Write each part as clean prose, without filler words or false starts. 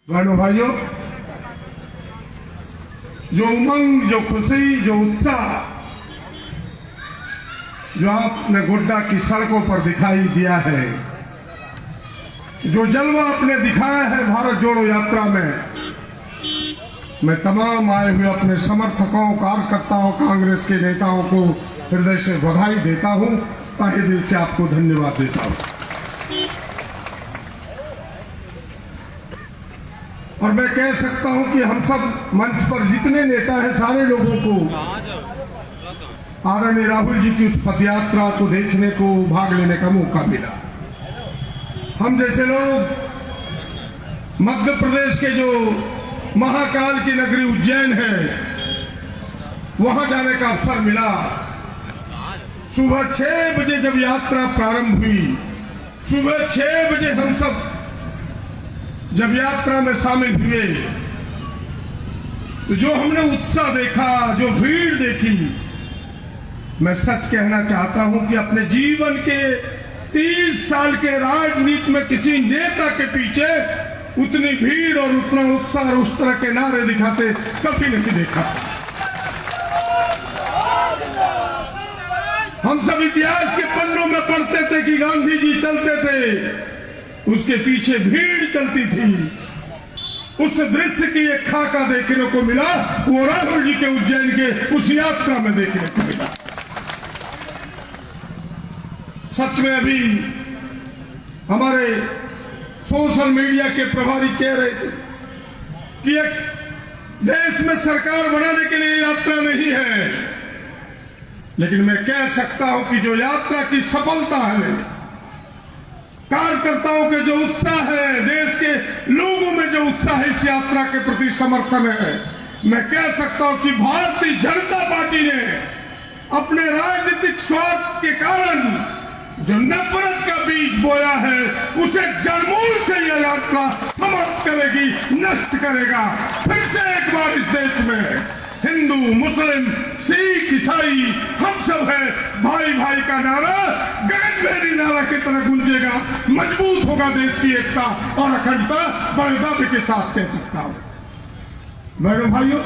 बहनों भाइयों, जो उमंग, जो खुशी, जो उत्साह जो आपने गोड्डा की सड़कों पर दिखाई दिया है, जो जलवा आपने दिखाया है भारत जोड़ो यात्रा में, मैं तमाम आए हुए अपने समर्थकों, कार्यकर्ताओं, कांग्रेस के नेताओं को हृदय से बधाई देता हूं, तहे दिल से आपको धन्यवाद देता हूं। और मैं कह सकता हूं कि हम सब मंच पर जितने नेता हैं, सारे लोगों को आदरणीय राहुल जी की उस पदयात्रा को देखने को, भाग लेने का मौका मिला। हम जैसे लोग मध्य प्रदेश के जो महाकाल की नगरी उज्जैन है, वहां जाने का अवसर मिला। सुबह 6 बजे जब यात्रा प्रारंभ हुई, सुबह 6 बजे हम सब जब यात्रा में शामिल हुए, तो जो हमने उत्साह देखा, जो भीड़ देखी, मैं सच कहना चाहता हूं कि अपने जीवन के 30 साल के राजनीति में किसी नेता के पीछे उतनी भीड़ और उतना उत्साह और उस तरह के नारे दिखाते कभी नहीं देखा। हम सब इतिहास के पन्नों में पढ़ते थे कि गांधी जी चलते थे, उसके पीछे भीड़ चलती थी। उस दृश्य की एक खाका देखने को मिला, वो राहुल जी के उज्जैन के उस यात्रा में देखने को मिला। सच में अभी हमारे सोशल मीडिया के प्रभारी कह रहे थे कि एक देश में सरकार बनाने के लिए यात्रा नहीं है, लेकिन मैं कह सकता हूं कि जो यात्रा की सफलता है, कार्यकर्ताओं के जो उत्साह है, देश के लोगों में जो उत्साह है इस यात्रा के प्रति समर्थन है, मैं कह सकता हूं कि भारतीय जनता पार्टी ने अपने राजनीतिक स्वार्थ के कारण जो नफरत का बीज बोया है, उसे जड़मूल से यह यात्रा समाप्त करेगी, नष्ट करेगा। फिर से एक बार इस देश में हिंदू, मुस्लिम, सिख, ईसाई हम सब है, भाई भाई का नारा गगनभेदी नारा की तरह गूंजेगा। मजबूत होगा देश की एकता और अखंडता, बड़े दावे के साथ कह सकता हूं। बहनों भाइयों,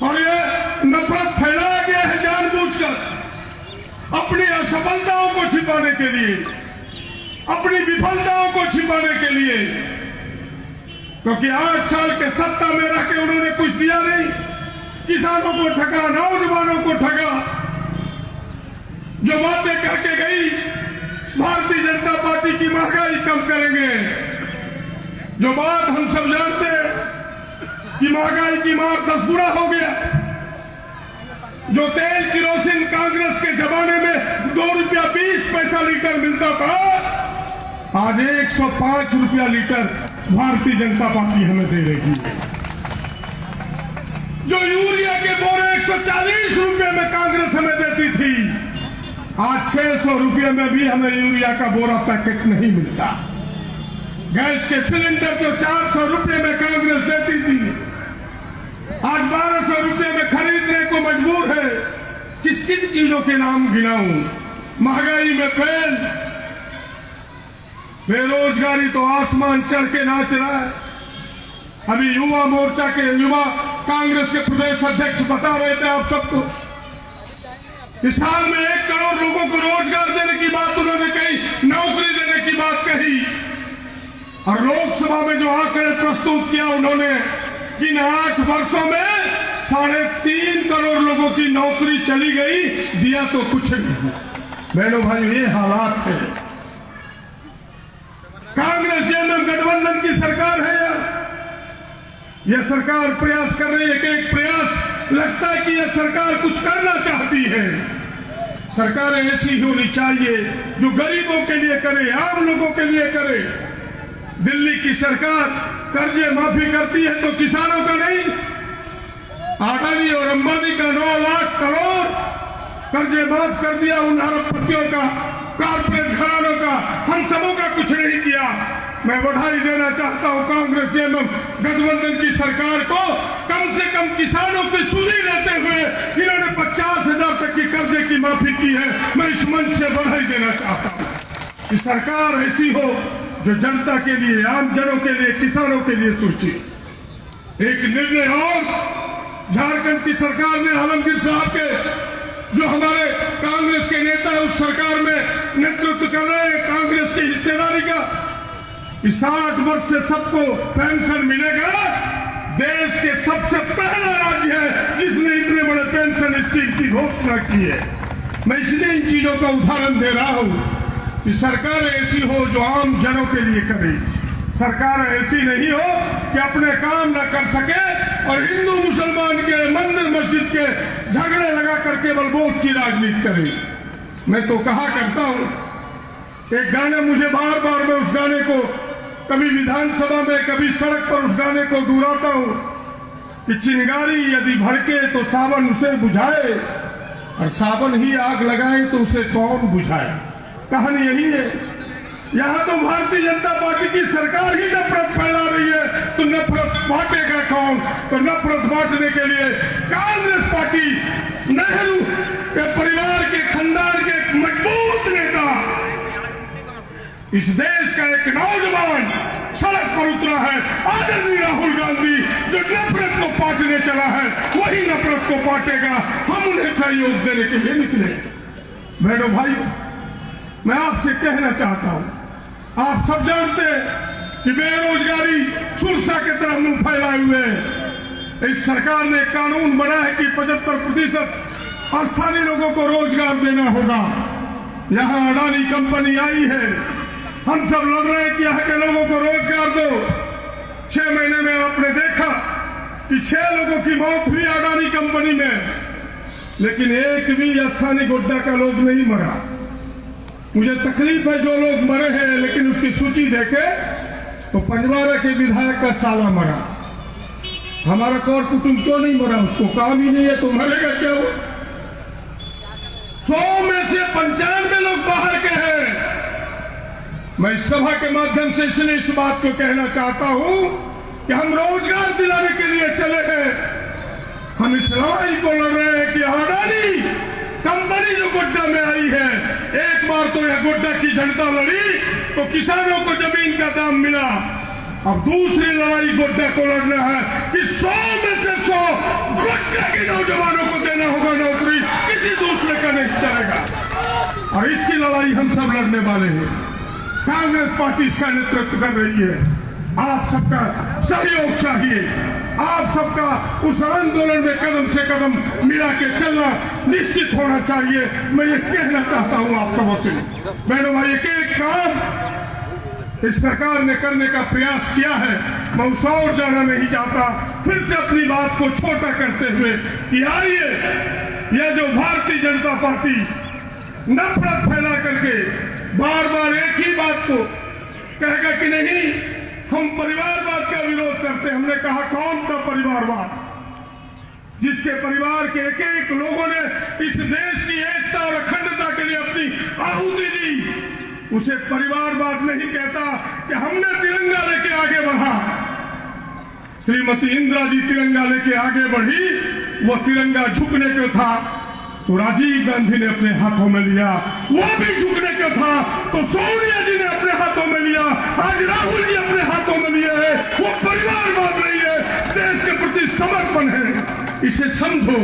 और ये नफरत फैलाया गया है जानबूझकर, अपनी असफलताओं को छिपाने के लिए, अपनी विफलताओं को छिपाने के लिए, क्योंकि 8 साल के सत्ता में रह के उन्होंने कुछ दिया नहीं। किसानों को ठगा, नौजवानों को ठगा, जो बातें कह के गई भारतीय जनता पार्टी की महंगाई कम करेंगे, जो बात हम सब जानते हैं कि महंगाई की मार 10 गुना हो गया, जो तेल किरोसिन कांग्रेस के जमाने में 2 रुपया 20 पैसा लीटर मिलता था, आज 105 रुपया लीटर भारतीय जनता पार्टी हमें दे रही है। जो यूरिया के बोरे 140 रुपये में कांग्रेस हमें देती थी, आज 600 रुपये में भी हमें यूरिया का बोरा पैकेट नहीं मिलता। गैस के सिलेंडर जो 400 रुपये में कांग्रेस देती थी, आज 1200 रुपये में खरीदने को मजबूर है। किस किन चीजों के नाम गिनाऊं? महंगाई में फेल, बेरोजगारी तो आसमान चढ़ के नाच रहा है। अभी युवा मोर्चा के युवा कांग्रेस के प्रदेश अध्यक्ष बता रहे थे आप सबको, इस साल में 1 करोड़ लोगों को रोजगार देने की बात उन्होंने कही, नौकरी देने की बात कही। और लोकसभा में जो आंकड़े प्रस्तुत किया उन्होंने कि इन 8 वर्षों में 3.5 करोड़ लोगों की नौकरी चली गई, दिया तो कुछ नहीं। बहनों भाई, ये हालात है। कांग्रेस जेएमएम गठबंधन की सरकार है यार। यह सरकार प्रयास कर रही है कि एक प्रयास लगता है कि यह सरकार कुछ करना चाहती है। सरकार ऐसी होनी चाहिए जो गरीबों के लिए करे, आम लोगों के लिए करे। दिल्ली की सरकार कर्जे माफी करती है तो किसानों का नहीं। अडानी और अंबानी का 9 लाख करोड़ कर्जे माफ कर दिया, उन अरबपतियों का, कारपोरेट घरानों का, हम सबों का कुछ नहीं किया। मैं बधाई देना चाहता हूं कांग्रेस जेएमएम गठबंधन की सरकार को। कम से कम किसानों की सुनी लेते हुए इन्होंने 50,000 तक की कर्जे की माफी की है। मैं इस मंच से बधाई देना चाहता हूं कि सरकार ऐसी हो जो जनता के लिए, आम जनों के लिए, किसानों के लिए सोचे। एक निर्णय और झारखंड की सरकार ने आलमगीर साहब के, जो हमारे कांग्रेस के नेता उस सरकार में नेतृत्व कर रहे हैं कांग्रेस की हिस्सेदारी का, 60 वर्ष से सबको पेंशन मिलेगा। देश के सबसे पहला राज्य है जिसने इतने बड़े पेंशन स्कीम की घोषणा की है। मैं इसलिए इन चीजों का उदाहरण दे रहा हूं कि सरकार ऐसी हो जो आम जनों के लिए करे। सरकार ऐसी नहीं हो कि अपने काम न कर सके और हिंदू मुसलमान के मंदिर मस्जिद के झगड़े लगा कर केवल वोट की राजनीति करे। मैं तो कहा करता हूं, एक गाने मुझे बार बार मैं उस गाने को कभी विधानसभा में कभी सड़क पर उस गाने को दोहराता हूं कि चिंगारी यदि भड़के तो सावन उसे बुझाए और सावन ही आग लगाए तो उसे कौन बुझाए। कहानी यही है। यहाँ तो भारतीय जनता पार्टी की सरकार ही नफरत फैला रही है, तो नफरत बांटेगा कौन? तो नफरत बांटने के लिए कांग्रेस पार्टी, नेहरू के परिवार के खानदान के एक मजबूत नेता, इस देश का एक नौजवान सड़क पर उतरा है, आदरणीय राहुल गांधी, जो नफरत को बांटने चला है वही नफरत को बांटेगा। हम उन्हें सहयोग देने के लिए निकले। बहनों भाइयों, मैं आपसे कहना चाहता हूं, आप सब जानते हैं कि बेरोजगारी सुरसा की तरह मुंह फैलाए हुए है। इस सरकार ने कानून बना है कि 75% स्थानीय लोगों को रोजगार देना होगा। यहाँ अडानी कंपनी आई है, हम सब लड़ रहे हैं कि यहाँ के लोगों को रोजगार दो। 6 महीने में आपने देखा कि 6 लोगों की मौत हुई अडानी कंपनी में, लेकिन एक भी स्थानीय गोड्डा का लोग नहीं मरा। मुझे तकलीफ है जो लोग मरे हैं, लेकिन उसकी सूची देखे तो पंजवारा के विधायक का साला मरा, हमारा कौर कुटुंब क्यों नहीं मरा? उसको काम ही नहीं है तो मरेगा क्या वो? 100 में से 95 लोग बाहर के हैं। मैं इस सभा के माध्यम से इसलिए इस बात को कहना चाहता हूं कि हम रोजगार दिलाने के लिए चले हैं। हम इस लड़ाई को लड़ रहे हैं कि अडानी कंपनी जो गोड्डा में आई है, एक बार तो यह गोड्डा की जनता लड़ी तो किसानों को जमीन का दाम मिला। अब दूसरी लड़ाई गोड्डा को लड़ना है कि 100 में से 100 गोड्डा के नौजवानों को देना होगा नौकरी, किसी दूसरे का नहीं चलेगा। और इसकी लड़ाई हम सब लड़ने वाले हैं। कांग्रेस पार्टी इसका नेतृत्व कर रही है। आप सबका सहयोग चाहिए, आप सबका उस आंदोलन में कदम से कदम मिला के चलना निश्चित होना चाहिए। मैं ये कहना चाहता हूं आप सबों से, बहनों भाई, एक काम इस सरकार ने करने का प्रयास किया है। मैं उस और जाना नहीं चाहता, फिर से अपनी बात को छोटा करते हुए कि आइए, यह जो भारतीय जनता पार्टी नफरत फैला करके बार बार एक ही बात को कहेगा कि नहीं हम परिवारवाद का विरोध करते। हमने कहा कौन सा परिवारवाद? जिसके परिवार के एक एक लोगों ने इस देश की एकता और अखंडता के लिए अपनी आहुति दी, उसे परिवारवाद नहीं कहता। कि हमने तिरंगा लेके आगे बढ़ा, श्रीमती इंदिरा जी तिरंगा लेके आगे बढ़ी, वो तिरंगा झुकने को था तो राजीव गांधी ने अपने हाथों में लिया, वो भी झुकने का था तो सोनिया जी ने अपने हाथों में लिया, आज राहुल जी अपने हाथों में लिए है। वो परिवारवाद नहीं है, देश के प्रति समर्पण है। इसे समझो,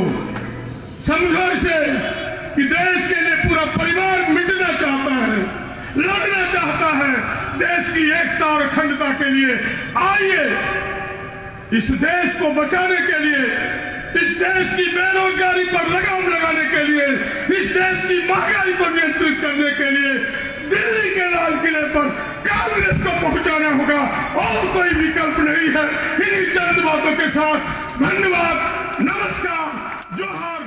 समझो इसे कि देश के लिए पूरा परिवार मिटना चाहता है, लड़ना चाहता है देश की एकता और अखंडता के लिए। आइए, इस देश को बचाने के लिए, इस देश की बेरोजगारी पर लगाम लगाने के लिए, इस देश की महंगाई को नियंत्रित करने के लिए दिल्ली के लाल किले पर कांग्रेस को पहुंचाना होगा, और कोई विकल्प नहीं है। इन्हीं चंद बातों के साथ धन्यवाद, नमस्कार, जोहार।